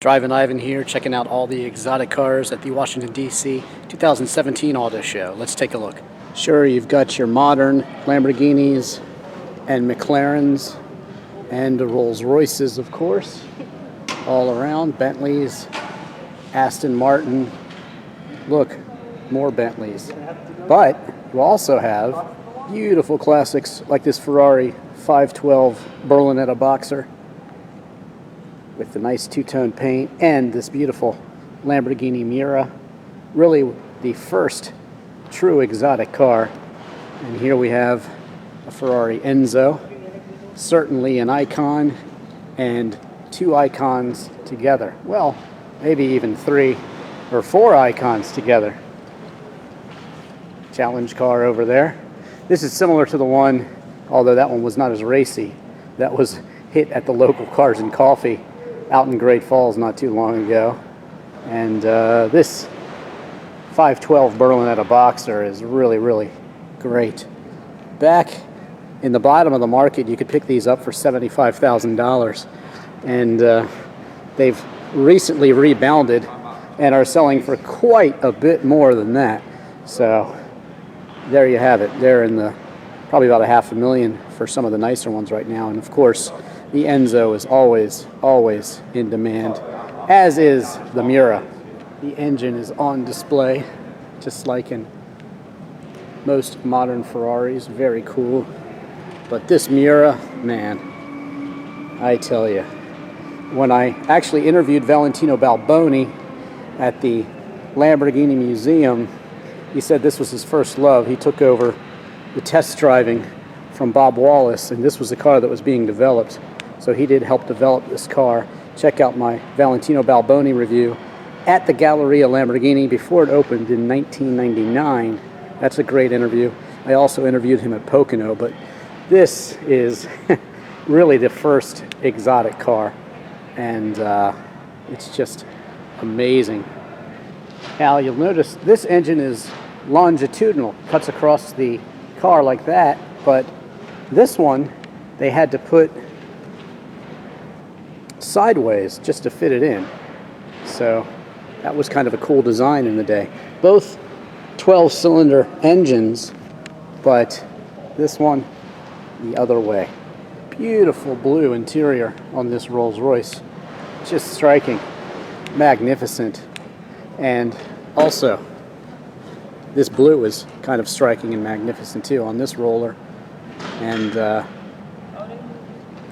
Drivin Ivan here, checking out all the exotic cars at the Washington, D.C. 2017 Auto Show. Let's take a look. Sure, you've got your modern Lamborghinis and McLarens and the Rolls Royces, of course, all around. Bentleys, Aston Martin. Look, more Bentleys. But you also have beautiful classics like this Ferrari 512 Berlinetta Boxer with the nice two-tone paint, and this beautiful Lamborghini Miura. Really the first true exotic car. And here we have a Ferrari Enzo, certainly an icon, and two icons together. Well, maybe even three or four icons together. Challenge car over there. This is similar to the one, although that one was not as racy, that was hit at the local Cars and Coffee out in Great Falls not too long ago. And this 512 Berlinetta Boxer is really, really great. Back in the bottom of the market, you could pick these up for $75,000. And they've recently rebounded and are selling for quite a bit more than that. So there you have it. They're in the probably about $500,000 for some of the nicer ones right now. And of course, the Enzo is always in demand, as is the Miura. The engine is on display, just like in most modern Ferraris. Very cool. But this Miura, man, I tell you, when I actually interviewed Valentino Balboni at the Lamborghini Museum, he said this was his first love. He took over the test driving from Bob Wallace, and this was the car that was being developed. So he did help develop this car. Check out my Valentino Balboni review at the Galleria Lamborghini before it opened in 1999. That's a great interview. I also interviewed him at Pocono, but this is really the first exotic car, and it's just amazing. Now you'll notice this engine is longitudinal, cuts across the car like that, but this one they had to put sideways just to fit it in. So that was kind of a cool design in the day. Both 12-cylinder engines, but this one the other way. Beautiful blue interior on this Rolls Royce. Just striking, magnificent. And also this blue is kind of striking and magnificent too on this roller. And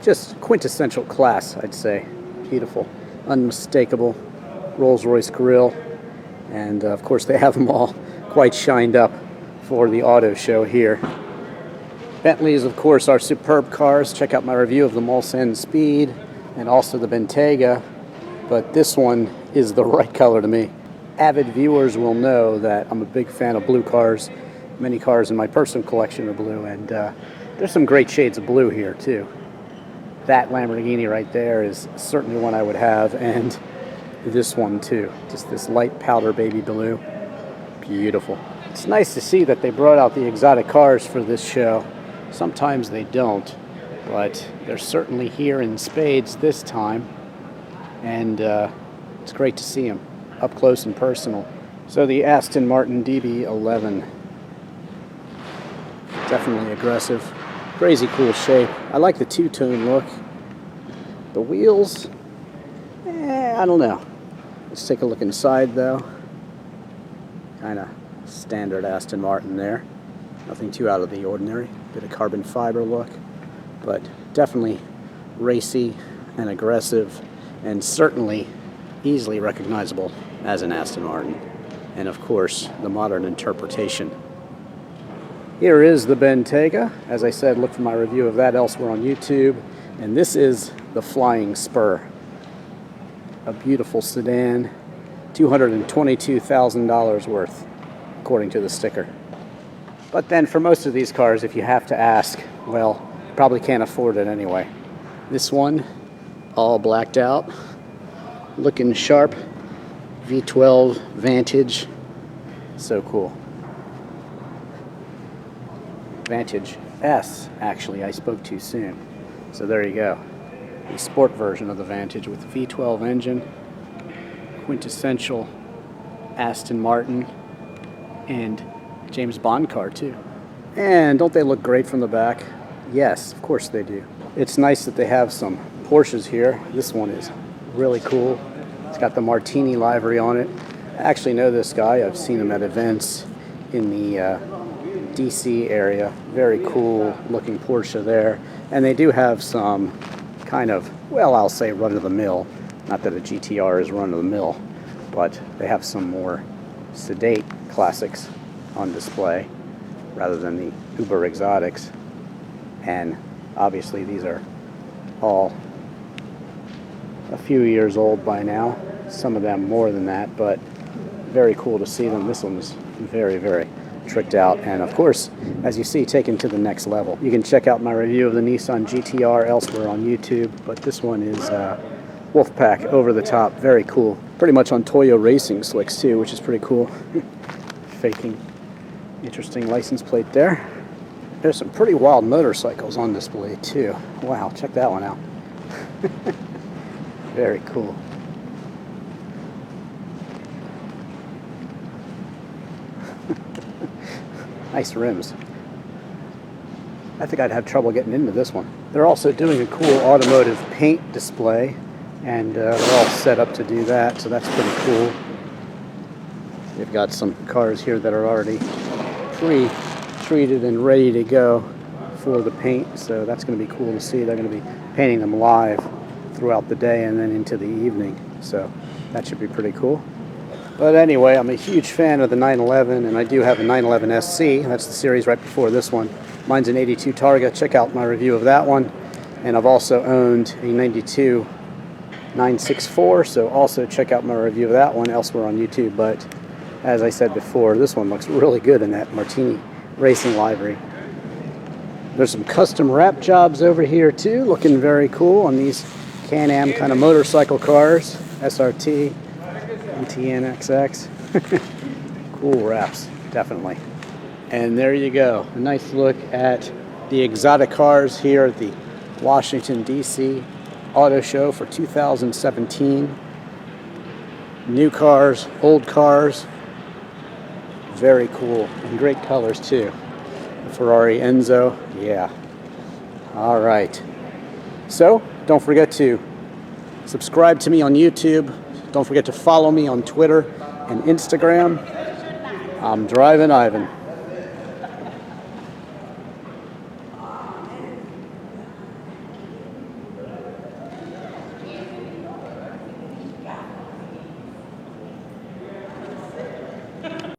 just quintessential class, I'd say. Beautiful, unmistakable Rolls-Royce grille. And of course they have them all quite shined up for the auto show here. Bentleys, of course, are superb cars. Check out my review of the Mulsanne Speed and also the Bentayga. But this one is the right color to me. Avid viewers will know that I'm a big fan of blue cars. Many cars in my personal collection are blue, and there's some great shades of blue here too. That Lamborghini right there is certainly one I would have, and this one too. Just this light powder baby blue. Beautiful. It's nice to see that they brought out the exotic cars for this show. Sometimes they don't, but they're certainly here in spades this time, and it's great to see them up close and personal. So the Aston Martin DB11. Definitely aggressive. Crazy cool shape. I like the two-tone look. The wheels, I don't know. Let's take a look inside though. Kind of standard Aston Martin there. Nothing too out of the ordinary. Bit of carbon fiber look, but definitely racy and aggressive, and certainly easily recognizable as an Aston Martin. And of course, the modern interpretation. Here is the Bentayga. As I said, look for my review of that elsewhere on YouTube. And this is the Flying Spur. A beautiful sedan, $222,000 worth, according to the sticker. But then for most of these cars, if you have to ask, well, you probably can't afford it anyway. This one, all blacked out, looking sharp, V12 Vantage. So cool. Vantage S, actually, I spoke too soon. So there you go. The sport version of the Vantage with the V12 engine. quintessential Aston Martin and James Bond car too. And don't they look great from the back? Yes, of course they do. It's nice that they have some Porsches here. This one is really cool. It's got the Martini livery on it. I actually know this guy. I've seen him at events in the DC area. Very cool looking Porsche there. And they do have some kind of, well, I'll say run-of-the-mill. Not that a GTR is run-of-the-mill, but they have some more sedate classics on display rather than the uber exotics. And obviously these are all a few years old by now, some of them more than that, but very cool to see them. This one's very, very tricked out, and of course, as you see, taken to the next level. You can check out my review of the Nissan GTR elsewhere on YouTube, but this one is Wolfpack, over the top, very cool. Pretty much on Toyo Racing slicks too, which is pretty cool. Faking. Interesting license plate there. There's some pretty wild motorcycles on display too. Wow, check that one out. Very cool. Nice rims. I think I'd have trouble getting into this one. They're also doing a cool automotive paint display, and they're all set up to do that, so that's pretty cool. They've got some cars here that are already pre-treated and ready to go for the paint, so that's going to be cool to see. They're going to be painting them live throughout the day and then into the evening, so that should be pretty cool. But anyway, I'm a huge fan of the 911, and I do have a 911 SC. That's the series right before this one. Mine's an 82 Targa. Check out my review of that one. And I've also owned a 92 964, so also check out my review of that one elsewhere on YouTube. But as I said before, this one looks really good in that Martini Racing livery. There's some custom wrap jobs over here too, looking very cool on these Can-Am kind of motorcycle cars, SRT. TNXX. Cool wraps, definitely. And there you go, a nice look at the exotic cars here at the Washington DC Auto Show for 2017. New cars, old cars, very cool, and great colors too. The Ferrari Enzo, yeah. All right, so don't forget to subscribe to me on YouTube. Don't forget to follow me on Twitter and Instagram. I'm Drivin' Ivan.